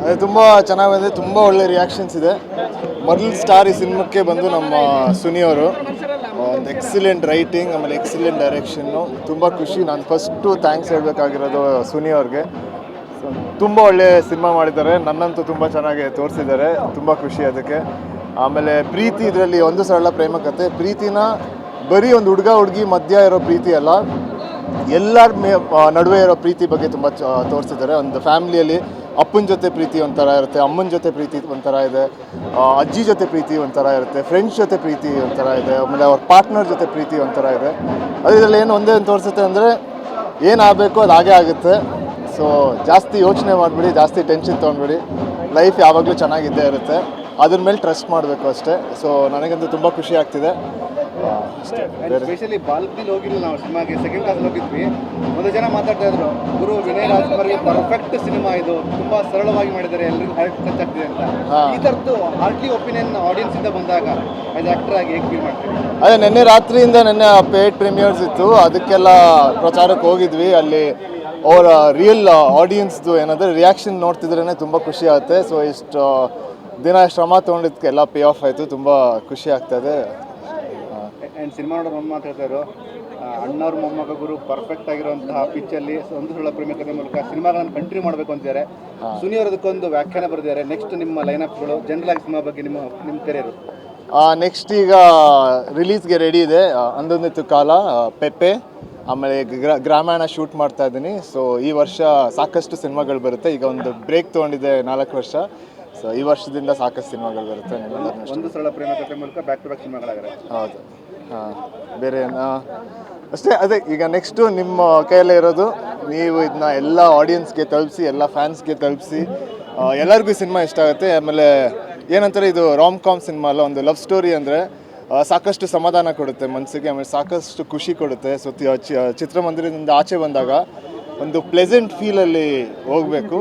ಅದು ತುಂಬ ಚೆನ್ನಾಗಿ ಬಂದಿದೆ, ತುಂಬ ಒಳ್ಳೆ ರಿಯಾಕ್ಷನ್ಸ್ ಇದೆ. ಮೊದಲು ಸ್ಟಾರ್ ಈ ಸಿನಿಮಾಕ್ಕೆ ಬಂದು ನಮ್ಮ ಸುನಿ ಅವರು ಒಂದು ಎಕ್ಸಿಲೆಂಟ್ ರೈಟಿಂಗ್, ಆಮೇಲೆ ಎಕ್ಸಿಲೆಂಟ್ ಡೈರೆಕ್ಷನ್ನು, ತುಂಬ ಖುಷಿ. ನಾನು ಫಸ್ಟು ಥ್ಯಾಂಕ್ಸ್ ಹೇಳಬೇಕಾಗಿರೋದು ಸುನಿ ಅವ್ರಿಗೆ. ತುಂಬ ಒಳ್ಳೆ ಸಿನಿಮಾ ಮಾಡಿದ್ದಾರೆ, ನನ್ನಂತೂ ತುಂಬ ಚೆನ್ನಾಗಿ ತೋರಿಸಿದ್ದಾರೆ, ತುಂಬ ಖುಷಿ ಅದಕ್ಕೆ. ಆಮೇಲೆ ಪ್ರೀತಿ, ಇದರಲ್ಲಿ ಒಂದು ಸರಳ ಪ್ರೇಮ ಕಥೆ. ಪ್ರೀತಿನ ಬರೀ ಒಂದು ಹುಡುಗಿ ಮಧ್ಯ ಇರೋ ಪ್ರೀತಿ ಅಲ್ಲ, ಎಲ್ಲರ ನಡುವೆ ಇರೋ ಪ್ರೀತಿ ಬಗ್ಗೆ ತುಂಬ ತೋರಿಸಿದ್ದಾರೆ. ಒಂದು ಫ್ಯಾಮ್ಲಿಯಲ್ಲಿ ಅಪ್ಪನ ಜೊತೆ ಪ್ರೀತಿ ಒಂಥರ ಇರುತ್ತೆ, ಅಮ್ಮನ ಜೊತೆ ಪ್ರೀತಿ ಒಂಥರ ಇದೆ, ಅಜ್ಜಿ ಜೊತೆ ಪ್ರೀತಿ ಒಂಥರ ಇರುತ್ತೆ, ಫ್ರೆಂಡ್ಸ್ ಜೊತೆ ಪ್ರೀತಿ ಒಂಥರ ಇದೆ, ಆಮೇಲೆ ಅವ್ರ ಪಾರ್ಟ್ನರ್ ಜೊತೆ ಪ್ರೀತಿ ಒಂಥರ ಇದೆ. ಅದು ಇದರಲ್ಲಿ ಏನು ಒಂದೇ ಒಂದು ತೋರಿಸುತ್ತೆ ಅಂದರೆ ಏನಾಗಬೇಕು ಅದು ಹಾಗೇ ಆಗುತ್ತೆ. ಸೊ ಜಾಸ್ತಿ ಯೋಚನೆ ಮಾಡಿಬಿಡಿ, ಜಾಸ್ತಿ ಟೆನ್ಷನ್ ತೊಗೊಂಡ್ಬಿಡಿ, ಲೈಫ್ ಯಾವಾಗಲೂ ಚೆನ್ನಾಗಿದ್ದೇ ಇರುತ್ತೆ, ಅದ್ರ ಮೇಲೆ ಟ್ರಸ್ಟ್ ಮಾಡಬೇಕು ಅಷ್ಟೇ. ಸೊ ನನಗಂತೂ ತುಂಬ ಖುಷಿ ಆಗ್ತಿದೆ ಅಷ್ಟೇ. ಸ್ಪೆಷಲಿ ಬಾಲ್ಕನಿಲಿ ಹೋಗಿಲ್ಲ, ನಾವು ಸಿನಿಮಾಗೆ ಸೆಕೆಂಡ್ ಕ್ಲಾಸ್ ಹೋಗಿದ್ವಿ. ಒಂದು ಜನ ಮಾತಾಡ್ತಾ ಇದ್ರು, ಗುರು ವಿನಯ್ ರಾಜ್ಕುಮಾರ್ಗೆ ಪರ್ಫೆಕ್ಟ್ ಸಿನಿಮಾ ಇದು, ತುಂಬ ಸರಳವಾಗಿ ಮಾಡಿದ್ದಾರೆ, ಎಲ್ಲರಿಗೂ ಹಾರ್ಟ್ ಟಚ್ ಆಗ್ತಿದೆ ಅಂತ. ಈ ಥರದ್ದು ಹಾರ್ಟ್ಲಿ ಒಪಿನಿಯನ್ ಆಡಿಯನ್ಸ್ ಇಂದ ಬಂದಾಗ ಆಸ್ ಆಕ್ಟರ್ ಆಗಿ ಹೇಗೆ ಫೀಲ್ ಮಾಡ್ತೀವಿ? ಅದೇ ನೆನ್ನೆ ರಾತ್ರಿಯಿಂದ ಪೇಯ್ಡ್ ಪ್ರೀಮಿಯರ್ಸ್ ಇತ್ತು, ಅದಕ್ಕೆಲ್ಲ ಪ್ರಚಾರಕ್ಕೆ ಹೋಗಿದ್ವಿ. ಅಲ್ಲಿ ಅವರ ರಿಯಲ್ ಆಡಿಯನ್ಸ್ದು ಏನಾದರೆ ರಿಯಾಕ್ಷನ್ ನೋಡ್ತಿದ್ರೇ ತುಂಬ ಖುಷಿ ಆಗುತ್ತೆ. ಸೊ ಇಷ್ಟು ದಿನ ಶ್ರಮ ತೊಗೊಂಡಿದ್ದಕ್ಕೆ ಎಲ್ಲ ಪೇ ಆಫ್ ಆಯಿತು, ತುಂಬ ಖುಷಿ ಆಗ್ತಾಯಿದೆ. ಆ್ಯಂಡ್ ಸಿನಿಮಾ ನೋಡೋರು ಒಂದು ಮಾತಾಡ್ತಾಯಿದ್ರು, ಅಣ್ಣವ್ರ ಮೊಮ್ಮಗ ಗುರು ಪರ್ಫೆಕ್ಟ್ ಆಗಿರುವಂತಹ ಪಿಚ್ಚಲ್ಲಿ ಒಂದು ಸುಳ್ಳ ಪ್ರೇಮಿಕತೆ ಮೂಲಕ ಸಿನಿಮಾಗಳನ್ನು ಕಂಟಿನ್ಯೂ ಮಾಡಬೇಕು ಅಂತಿದ್ದಾರೆ. ಸುನಿ ಅವರದಕ್ಕೊಂದು ವ್ಯಾಖ್ಯಾನ ಬರೆದಿದ್ದಾರೆ. ನೆಕ್ಸ್ಟ್ ನಿಮ್ಮ ಲೈನಪ್ಗಳು ಜನರಲ್ ಆಗಿ ಸಿನಿಮಾ ಬಗ್ಗೆ ನಿಮ್ಮ ಕೆರಿಯರು ನೆಕ್ಸ್ಟ್ ಈಗ ರಿಲೀಸ್ಗೆ ರೆಡಿ ಇದೆ. ಅಂದೊಂದಿತ್ತು ಕಾಲ, ಪೆಪ್ಪೆ, ಆಮೇಲೆ ಗ್ರಾಮಾಯಣ ಶೂಟ್ ಮಾಡ್ತಾ ಇದ್ದೀನಿ. ಸೊ ಈ ವರ್ಷ ಸಾಕಷ್ಟು ಸಿನಿಮಾಗಳು ಬರುತ್ತೆ. ಈಗ ಒಂದು ಬ್ರೇಕ್ ತೊಗೊಂಡಿದೆ 4 ವರ್ಷ. ಸೊ ಈ ವರ್ಷದಿಂದ ಸಾಕಷ್ಟು ಸಿನಿಮಾಗಳು ಬರುತ್ತೆ. ಒಂದು ಸರಳ ಪ್ರೇಮಕತೆ ಮೂಲಕ ಬ್ಯಾಕ್ ಟು ಬ್ಯಾಕ್ ಸಿನಿಮಾಗಳಾಗಿದೆ. ಹೌದು, ಬೇರೆ ಅಷ್ಟೇ. ಅದೇ ಈಗ ನೆಕ್ಸ್ಟು ನಿಮ್ಮ ಕೈಯಲ್ಲೇ ಇರೋದು, ನೀವು ಇದನ್ನ ಎಲ್ಲ ಆಡಿಯನ್ಸ್ಗೆ ತಲುಪಿಸಿ, ಎಲ್ಲ ಫ್ಯಾನ್ಸ್ಗೆ ತಲುಪಿಸಿ, ಎಲ್ಲರಿಗೂ ಸಿನಿಮಾ ಇಷ್ಟ ಆಗುತ್ತೆ. ಆಮೇಲೆ ಏನಂತಾರೆ, ಇದು ರಾಮ್ ಕಾಮ್ ಸಿನಿಮಾ ಅಲ್ಲ, ಒಂದು ಲವ್ ಸ್ಟೋರಿ ಅಂದರೆ ಸಾಕಷ್ಟು ಸಮಾಧಾನ ಕೊಡುತ್ತೆ ಮನಸ್ಸಿಗೆ, ಆಮೇಲೆ ಸಾಕಷ್ಟು ಖುಷಿ ಕೊಡುತ್ತೆ. ಸೊ ಚಿತ್ರಮಂದಿರದಿಂದ ಆಚೆ ಬಂದಾಗ ಒಂದು ಪ್ಲೆಸೆಂಟ್ ಫೀಲಲ್ಲಿ ಹೋಗಬೇಕು.